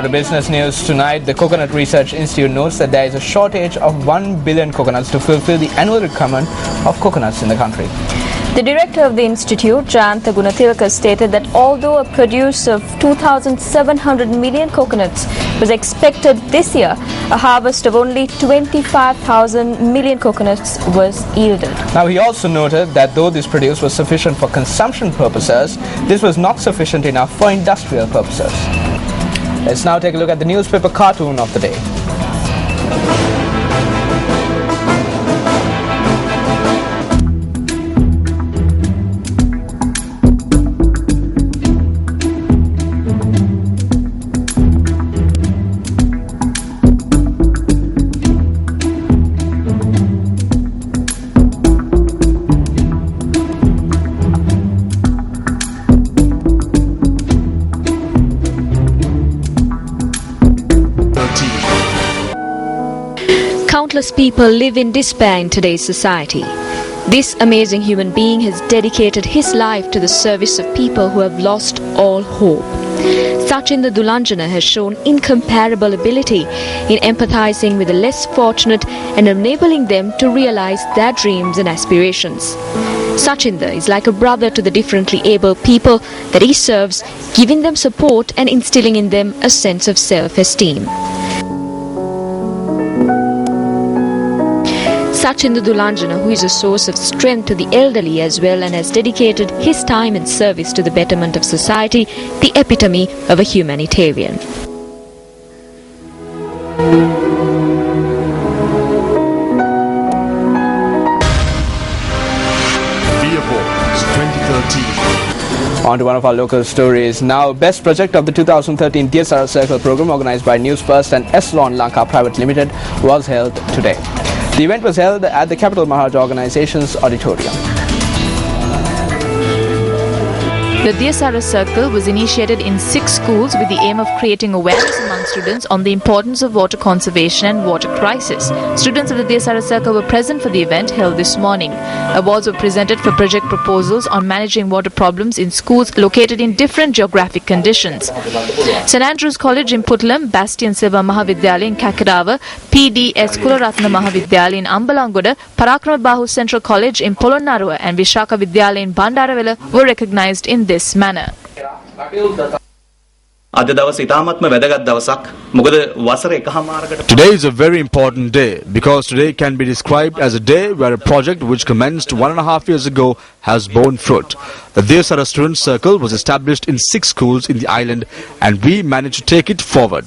On to business news tonight, the Coconut Research Institute notes that there is a shortage of 1 billion coconuts to fulfill the annual requirement of coconuts in the country. The director of the institute, Jayantha Gunathilaka, stated that although a produce of 2,700 million coconuts was expected this year, a harvest of only 25,000 million coconuts was yielded. Now, he also noted that though this produce was sufficient for consumption purposes, this was not sufficient enough for industrial purposes. Let's now take a look at the newspaper cartoon of the day. Countless people live in despair in today's society. This amazing human being has dedicated his life to the service of people who have lost all hope. Sachin the Dulanjana has shown incomparable ability in empathizing with the less fortunate and enabling them to realize their dreams and aspirations. Sachinda is like a brother to the differently able people that he serves, giving them support and instilling in them a sense of self-esteem. Sachin the Dulanjana, who is a source of strength to the elderly as well and has dedicated his time and service to the betterment of society, the epitome of a humanitarian. On to one of our local stories. Now, best project of the 2013 DSRA Circle program organized by Newsfirst and Eslon Lanka Private Limited was held today. The event was held at the Capital Maharaj Organization's auditorium. The DSRA Circle was initiated in 6 schools with the aim of creating awareness among students on the importance of water conservation and water crisis. Students of the DSRA Circle were present for the event held this morning. Awards were presented for project proposals on managing water problems in schools located in different geographic conditions. St. Andrews College in Puttalam, Bastian Silva Mahavidyalaya in Kakadawa, PDS Kularatna Mahavidyalaya in Ambalangoda, Parakram Bahu Central College in Polonnaruwa and Vishaka Vidyalaya in Bandarawala were recognized in this manner. Today is a very important day because today can be described as a day where a project which commenced 1.5 years ago has borne fruit. The DSRA Student Circle was established in 6 schools in the island and we managed to take it forward.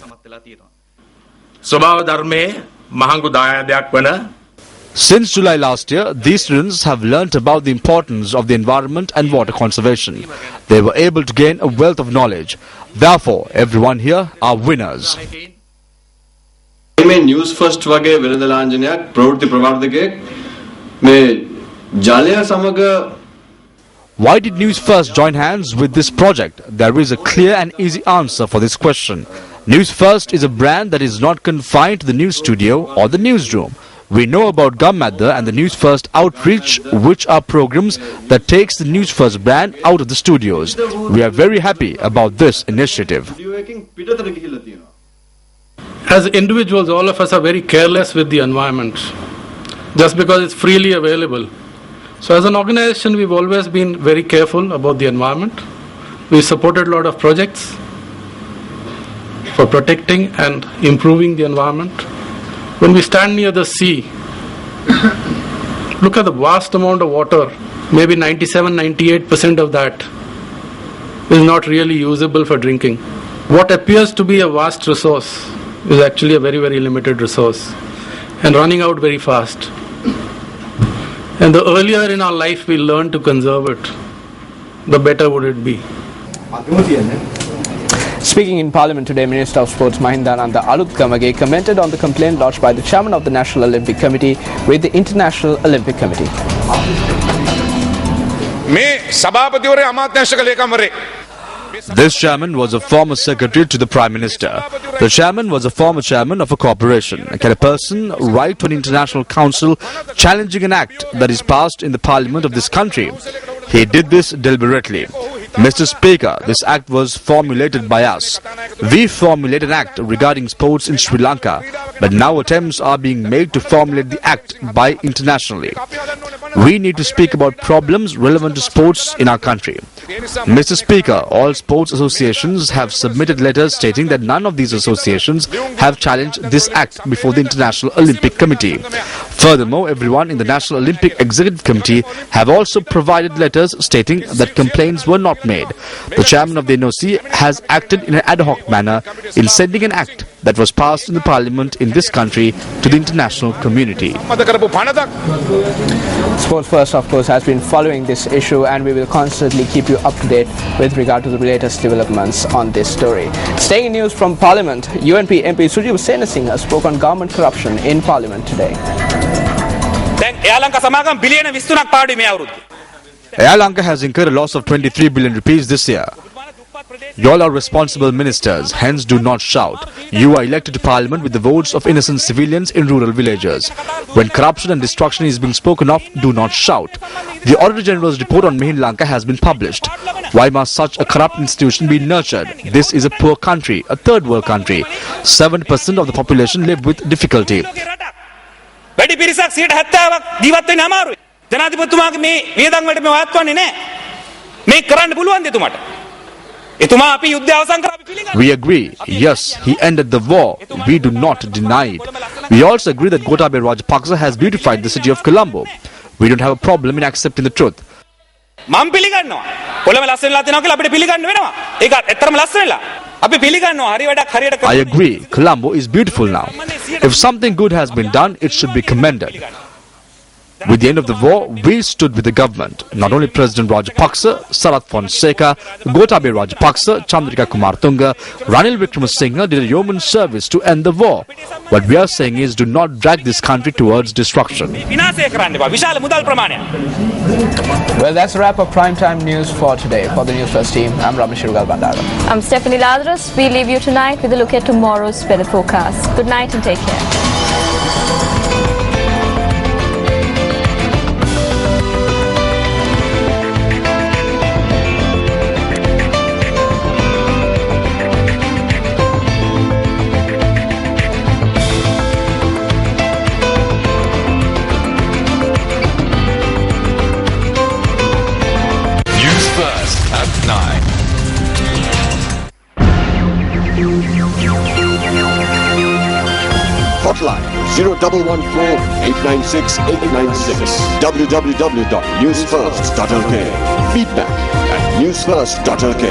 Since July last year, these students have learnt about the importance of the environment and water conservation. They were able to gain a wealth of knowledge. Therefore, everyone here are winners. Newsfirst වගේ වෙළඳලාංජනයක් ප්‍රවෘත්ති ප්‍රවර්ධකයෙක් මේ ජලය සමග. Why did Newsfirst join hands with this project? There is a clear and easy answer for this question. Newsfirst is a brand that is not confined to the news studio or the newsroom. We know about Gammadda and the Newsfirst outreach, which are programs that takes the Newsfirst brand out of the studios. We are very happy about this initiative. As individuals, all of us are very careless with the environment, just because it's freely available. So as an organization, we've always been very careful about the environment. We supported a lot of projects for protecting and improving the environment. When we stand near the sea, look at the vast amount of water. Maybe 97-98% of that is not really usable for drinking. What appears to be a vast resource is actually a very, very limited resource and running out very fast. And the earlier in our life we learn to conserve it, the better would it be. Speaking in Parliament today, Minister of Sports Mahindananda Alutkamage commented on the complaint lodged by the Chairman of the National Olympic Committee with the International Olympic Committee. This chairman was a former secretary to the Prime Minister. The chairman was a former chairman of a corporation. Can a person write to an international council challenging an act that is passed in the parliament of this country? He did this deliberately. Mr. Speaker, this act was formulated by us. We formulated an act regarding sports in Sri Lanka, but now attempts are being made to formulate the act by internationally. We need to speak about problems relevant to sports in our country. Mr. Speaker, all sports associations have submitted letters stating that none of these associations have challenged this act before the International Olympic Committee. Furthermore, everyone in the National Olympic Executive Committee have also provided letters stating that complaints were not made. The chairman of the NOC has acted in an ad hoc manner in sending an act that was passed in the parliament in this country to the international community. Sports First, of course, has been following this issue, and we will constantly keep you up to date with regard to the latest developments on this story. Staying in news from Parliament, UNP MP Sujiv Senasinghe spoke on government corruption in Parliament today. Air Lanka has incurred a loss of 23 billion rupees this year. You all are responsible ministers, hence do not shout. You are elected to parliament with the votes of innocent civilians in rural villages. When corruption and destruction is being spoken of, do not shout. The Auditor General's report on Sri Lanka has been published. Why must such a corrupt institution be nurtured? This is a poor country, a third world country. 70% of the population live with difficulty. We agree, yes, he ended the war. We do not deny it. We also agree that Gotabaya Rajapaksa has beautified the city of Colombo. We don't have a problem in accepting the truth. I agree, Colombo is beautiful now. If something good has been done, it should be commended. With the end of the war, we stood with the government. Not only President Rajapaksa, Sarath Fonseca, Gotabaya Rajapaksa, Chandrika Kumartunga, Ranil Wickremesinghe did a yeoman service to end the war. What we are saying is, do not drag this country towards destruction. Well, that's a wrap of primetime news for today. For the Newsfirst team, I'm Ramesh Bandara. I'm Stephanie Lazarus. We leave you tonight with a look at tomorrow's weather forecast. Good night and take care. Hotline 0114-896-896. www.newsfirst.lk. Feedback at newsfirst.lk.